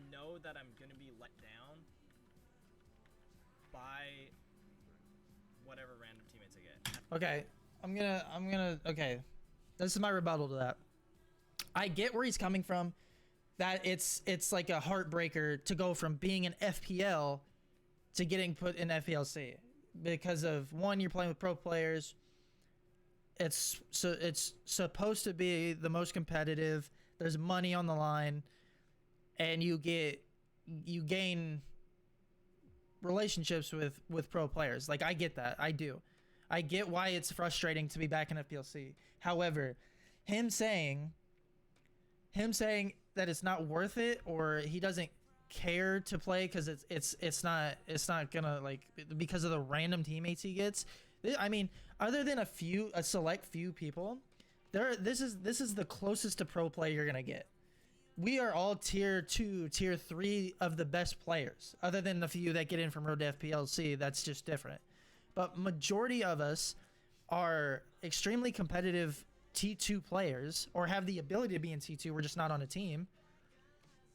know that I'm gonna be let down by whatever random teammates I get. Okay, okay. This is my rebuttal to that. I get where he's coming from. That it's like a heartbreaker to go from being an FPL to getting put in FPLC because of one, you're playing with pro players. It's supposed to be the most competitive. There's money on the line, and you gain relationships with pro players. Like, I get that. I do. I get why it's frustrating to be back in FPLC. However, him saying that it's not worth it, or he doesn't care to play because it's not gonna, like, because of the random teammates he gets. I mean, other than a select few people, this is the closest to pro play you're gonna get. We are all tier 2, tier 3 of the best players, other than the few that get in from Road to FPLC. That's just different. But majority of us are extremely competitive T2 players, or have the ability to be in T2. We're just not on a team.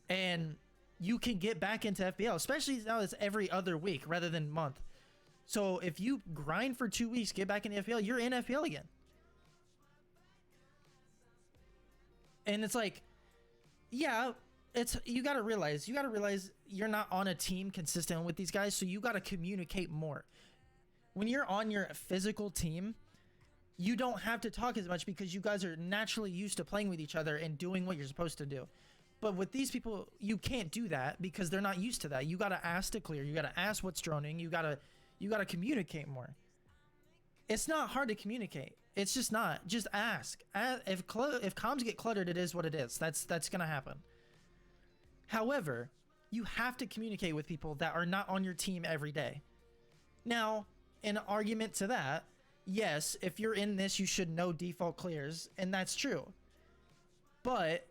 And you can get back into FPL, especially now it's every other week rather than month. So if you grind for 2 weeks, get back in FPL, you're in FPL again. And it's like, yeah, you gotta realize you're not on a team consistent with these guys, so you gotta communicate more. When you're on your physical team, you don't have to talk as much because you guys are naturally used to playing with each other and doing what you're supposed to do. But with these people, you can't do that because they're not used to that. You gotta ask to clear. You gotta ask what's droning. You gotta communicate more. It's not hard to communicate. It's just not. Just ask. If comms get cluttered, it is what it is. That's gonna happen. However, you have to communicate with people that are not on your team every day. Now, an argument to that, yes, if you're in this, you should know default clears, and that's true. But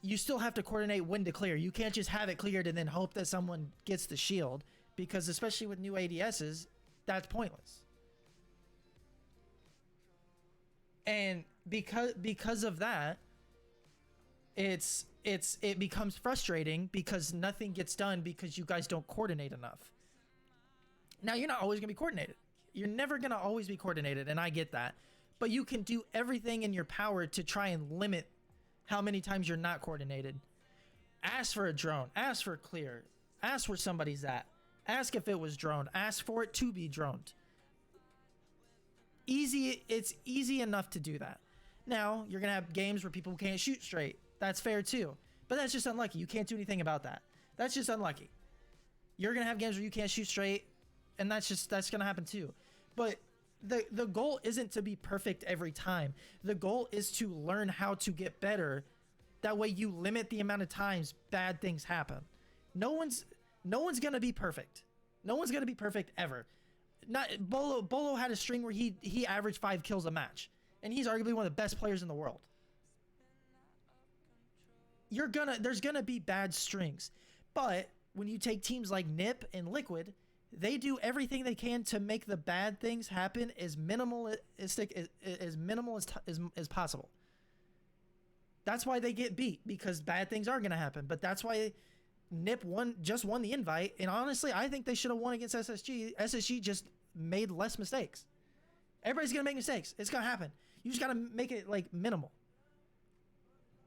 you still have to coordinate when to clear. You can't just have it cleared and then hope that someone gets the shield, because especially with new ADSs, that's pointless. And because of that, it becomes frustrating because nothing gets done because you guys don't coordinate enough. Now, you're not always gonna be coordinated. You're never gonna always be coordinated, and I get that. But you can do everything in your power to try and limit how many times you're not coordinated. Ask for a drone. Ask for a clear. Ask where somebody's at. Ask if it was droned. Ask for it to be droned. It's easy enough to do that. Now, you're gonna have games where people can't shoot straight. That's fair too. But that's just unlucky. You can't do anything about that. That's just unlucky. You're gonna have games where you can't shoot straight, and that's gonna happen too. But the goal isn't to be perfect every time. The goal is to learn how to get better. That way you limit the amount of times bad things happen. No one's gonna be perfect. No one's gonna be perfect ever. Not Bolo had a string where he averaged 5 kills a match, and he's arguably one of the best players in the world. There's gonna be bad strings, but when you take teams like Nip and Liquid, they do everything they can to make the bad things happen as minimalistic as possible. That's why they get beat, because bad things are gonna happen. But that's why Nip just won the invite, and honestly, I think they should have won against SSG. SSG just made less mistakes. Everybody's gonna make mistakes. It's gonna happen. You just gotta make it like minimal.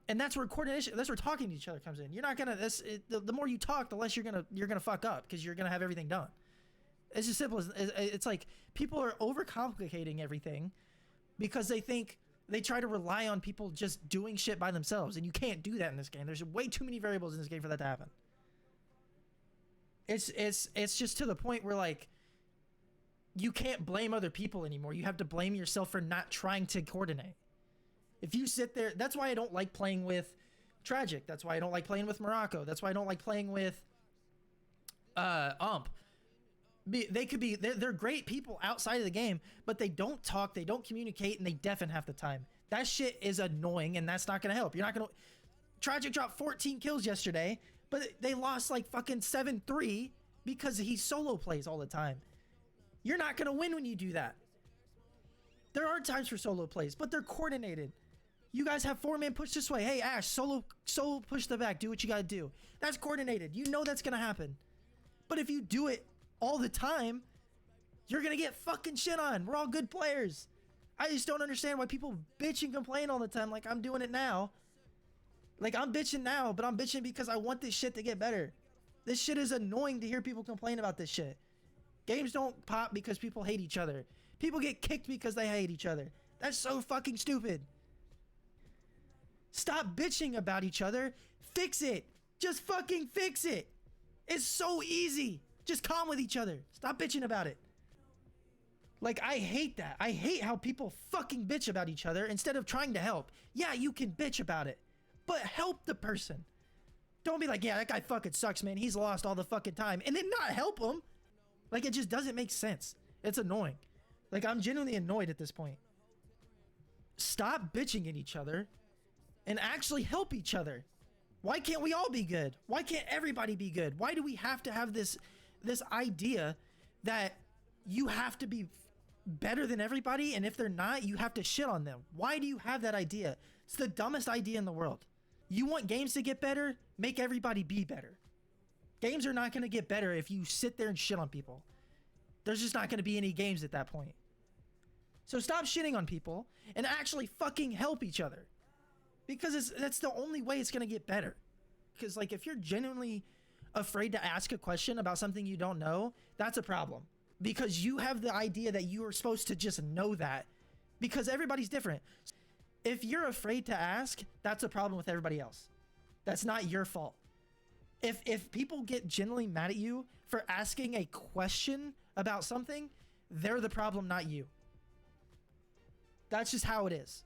And that's where coordination, that's where talking to each other comes in. You're not gonna. The more you talk, the less you're gonna fuck up, because you're gonna have everything done. It's as simple as it's like people are overcomplicating everything because they try to rely on people just doing shit by themselves, and you can't do that in this game. There's way too many variables in this game for that to happen. It's just to the point where, like, you can't blame other people anymore. You have to blame yourself for not trying to coordinate. If you sit there, that's why I don't like playing with Tragic. That's why I don't like playing with Morocco. That's why I don't like playing with Ump. They're great people outside of the game, but they don't talk, they don't communicate, and they deafen half the time. That shit is annoying, and that's not gonna help. You're not gonna. Tragic dropped 14 kills yesterday, but they lost like fucking 7-3 because he solo plays all the time. You're not gonna win when you do that. There are times for solo plays, but they're coordinated. You guys have 4-man push this way. Hey, Ash, solo push the back. Do what you gotta do. That's coordinated. You know that's gonna happen. But if you do it all the time, you're gonna get fucking shit on. We're all good players. I just don't understand why people bitch and complain all the time like I'm doing it now. Like, I'm bitching now, but I'm bitching because I want this shit to get better. This shit is annoying to hear people complain about this shit. Games don't pop because people hate each other. People get kicked because they hate each other. That's so fucking stupid. Stop bitching about each other. Fix it. Just fucking fix it. It's so easy. Just calm with each other. Stop bitching about it. Like, I hate that. I hate how people fucking bitch about each other instead of trying to help. Yeah, you can bitch about it, but help the person. Don't be like, yeah, that guy fucking sucks, man. He's lost all the fucking time. And then not help him. Like, it just doesn't make sense. It's annoying. Like, I'm genuinely annoyed at this point. Stop bitching at each other and actually help each other. Why can't we all be good? Why can't everybody be good? Why do we have to have this idea that you have to be better than everybody, and if they're not, you have to shit on them? Why do you have that idea? It's the dumbest idea in the world. You want games to get better? Make everybody be better. Games are not going to get better if you sit there and shit on people. There's just not going to be any games at that point. So stop shitting on people and actually fucking help each other. Because that's the only way it's going to get better. Because, like, if you're genuinely afraid to ask a question about something you don't know, that's a problem. Because you have the idea that you are supposed to just know that. Because everybody's different. If you're afraid to ask, that's a problem with everybody else. That's not your fault. If people get genuinely mad at you for asking a question about something, they're the problem, not you. That's just how it is.